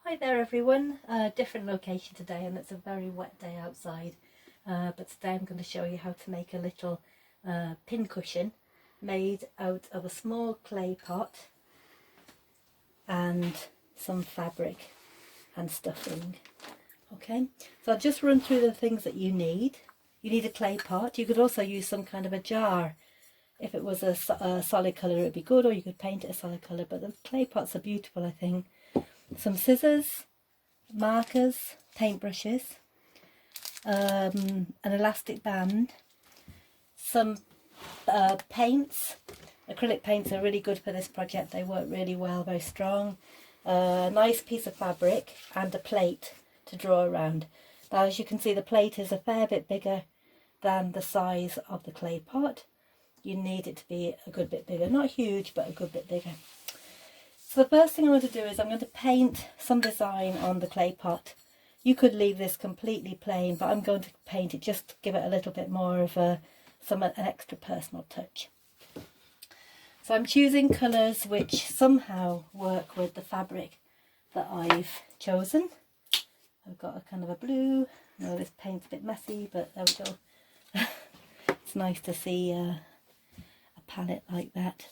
Hi there everyone, different location today and it's a very wet day outside, but today I'm going to show you how to make a little pin cushion made out of a small clay pot and some fabric and stuffing. Okay, so I'll just run through the things that you need. You need a clay pot. You could also use some kind of a jar. If it was a solid colour it would be good, or you could paint it a solid colour, but the clay pots are beautiful, I think. Some scissors, markers, paintbrushes, an elastic band, some paints. Acrylic paints are really good for this project, they work really well, very strong. A nice piece of fabric and a plate to draw around. Now as you can see, the plate is a fair bit bigger than the size of the clay pot. You need it to be a good bit bigger, not huge but a good bit bigger. So the first thing I'm going to do is I'm going to paint some design on the clay pot. You could leave this completely plain, but I'm going to paint it just to give it a little bit more of an extra personal touch. So I'm choosing colours which somehow work with the fabric that I've chosen. I've got a kind of a blue. I know this paint's a bit messy, but there we go. It's nice to see a palette like that.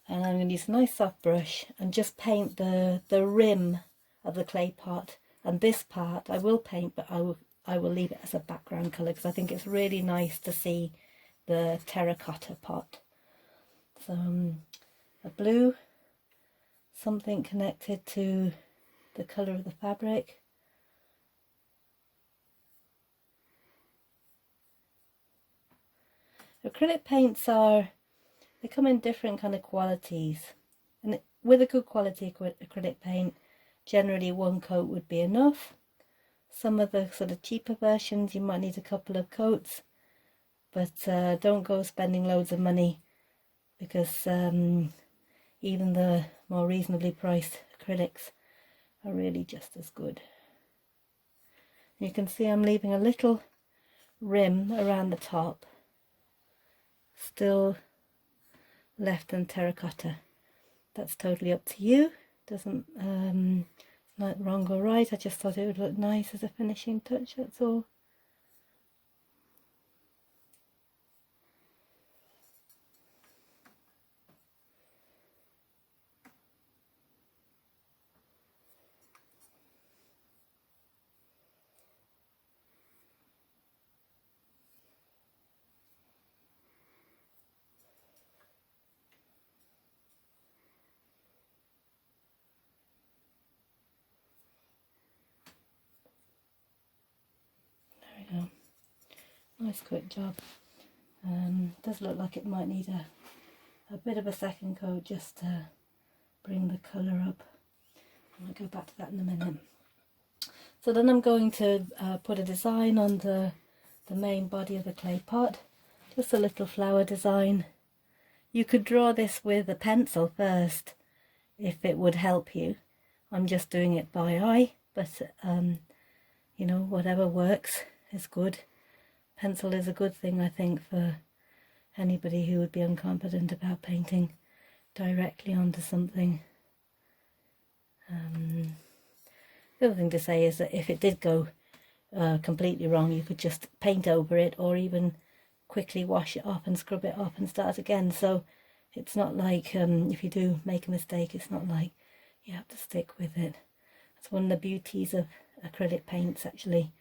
And I'm going to use a nice soft brush and just paint the rim of the clay pot. And this part I will paint, but I will leave it as a background colour because I think it's really nice to see the terracotta pot. So a blue, something connected to the colour of the fabric. Acrylic paints they come in different kind of qualities, and with a good quality acrylic paint, generally one coat would be enough. Some of the sort of cheaper versions you might need a couple of coats, but don't go spending loads of money because even the more reasonably priced acrylics are really just as good. You can see I'm leaving a little rim around the top, still left in terracotta. That's totally up to you. Doesn't not wrong or right, I just thought it would look nice as a finishing touch, that's all. There we go. Nice quick job. Does look like it might need a bit of a second coat just to bring the colour up. I'll go back to that in a minute. So then I'm going to put a design on the main body of the clay pot. Just a little flower design. You could draw this with a pencil first if it would help you. I'm just doing it by eye, but you know, whatever works is good. Pencil is a good thing, I think, for anybody who would be unconfident about painting directly onto something. The other thing to say is that if it did go completely wrong, you could just paint over it or even quickly wash it off and scrub it off and start again. So it's not like if you do make a mistake, it's not like you have to stick with it. That's one of the beauties of acrylic paints, actually.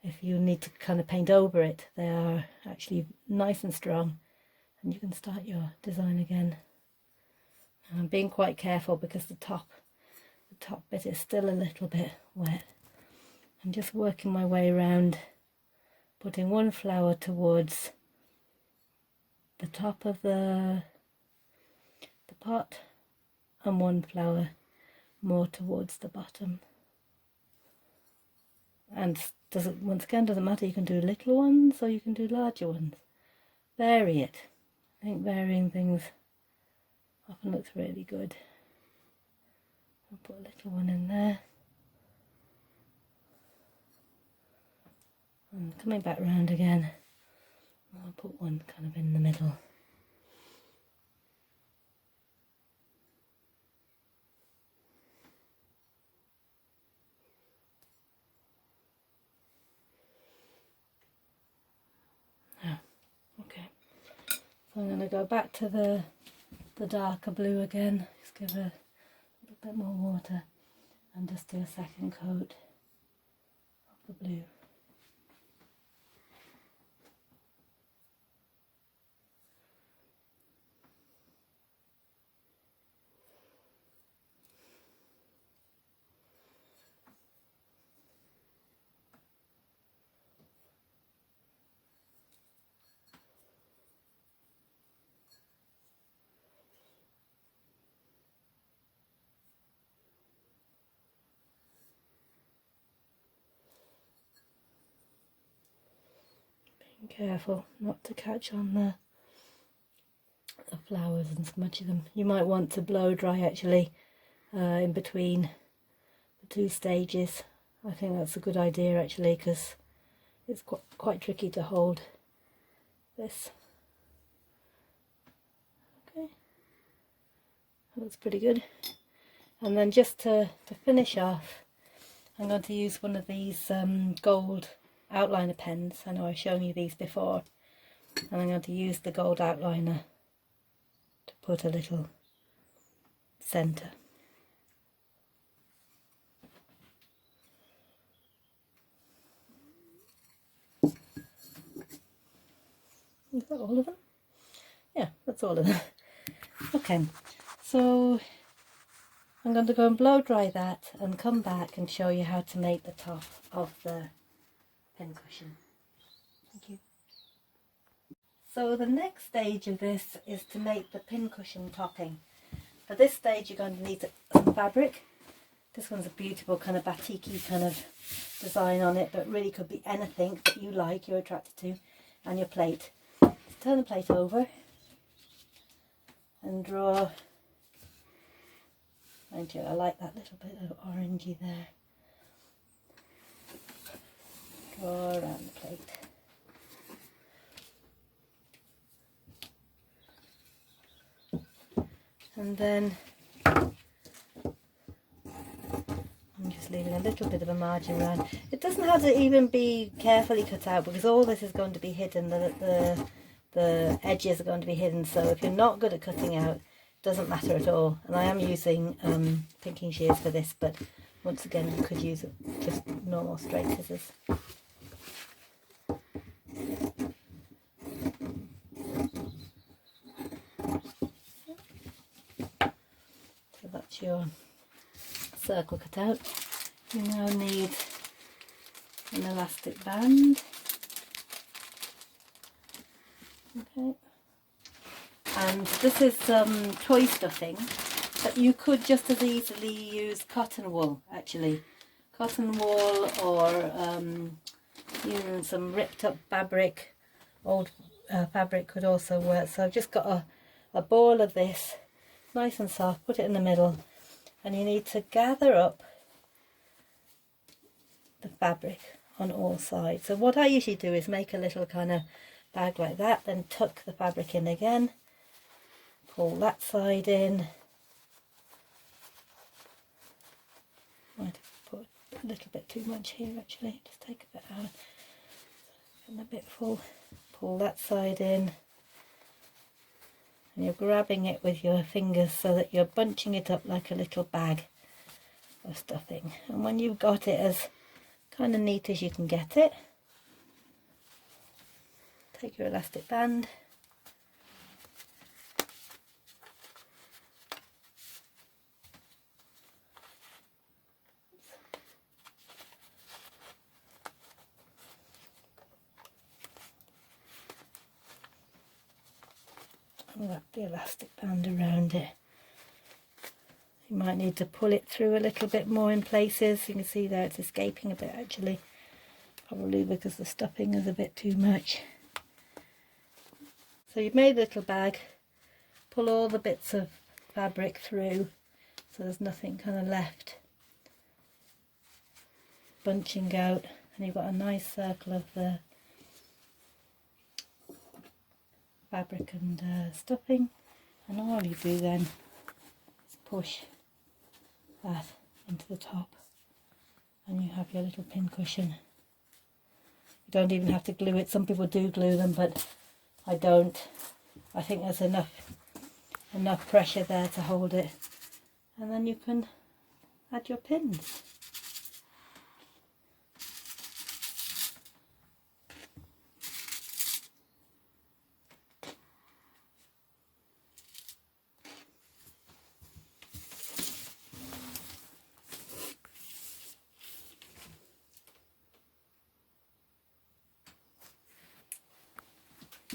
If you need to kind of paint over it, they are actually nice and strong, and you can start your design again. I'm being quite careful because the top bit is still a little bit wet. I'm just working my way around, putting one flower towards the top of the pot and one flower more towards the bottom. And once again, doesn't matter, you can do little ones or you can do larger ones. Vary it. I think varying things often looks really good. I'll put a little one in there. And coming back round again, I'll put one kind of in the middle. So I'm going to go back to the darker blue again, just give a little bit more water and just do a second coat of the blue. Careful not to catch on the flowers and smudge them. You might want to blow dry actually in between the two stages. I think that's a good idea actually, because it's quite tricky to hold this. Okay, that looks pretty good. And then just to finish off, I'm going to use one of these gold outliner pens. I know I've shown you these before, and I'm going to use the gold outliner to put a little centre. Is that all of them? Yeah, that's all of them. Okay, so I'm going to go and blow dry that and come back and show you how to make the top of the pincushion. Thank you. So the next stage of this is to make the pincushion topping. For this stage you're going to need some fabric. This one's a beautiful kind of batik-y kind of design on it, but really could be anything that you like, you're attracted to, and your plate. Turn the plate over and draw. Mind you, I like that little bit of orangey there. Draw around the plate. And then I'm just leaving a little bit of a margin around. It doesn't have to even be carefully cut out, because all this is going to be hidden. The edges are going to be hidden, so if you're not good at cutting out, it doesn't matter at all. And I am using pinking shears for this, but once again you could use just normal straight scissors. So that's your circle cut out. You now need an elastic band. Okay. And this is toy stuffing, but you could just as easily use cotton wool actually. Cotton wool, or even some ripped up fabric, old fabric could also work. So I've just got a ball of this, nice and soft, put it in the middle, and you need to gather up the fabric on all sides. So what I usually do is make a little kind of bag like that, then tuck the fabric in again, pull that side in. Might have put a little bit too much here actually, just take a bit out and a bit full. Pull that side in, and you're grabbing it with your fingers so that you're bunching it up like a little bag of stuffing. And when you've got it as kind of neat as you can get it, take your elastic band, and wrap the elastic band around it. You might need to pull it through a little bit more in places. You can see there it's escaping a bit actually, probably because the stuffing is a bit too much. So you've made a little bag, pull all the bits of fabric through so there's nothing kind of left bunching out, and you've got a nice circle of the fabric and stuffing, and all you do then is push that into the top and you have your little pincushion. You don't even have to glue it. Some people do glue them, but I don't. I think there's enough pressure there to hold it, and then you can add your pins.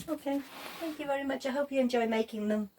Okay, thank you very much. I hope you enjoy making them.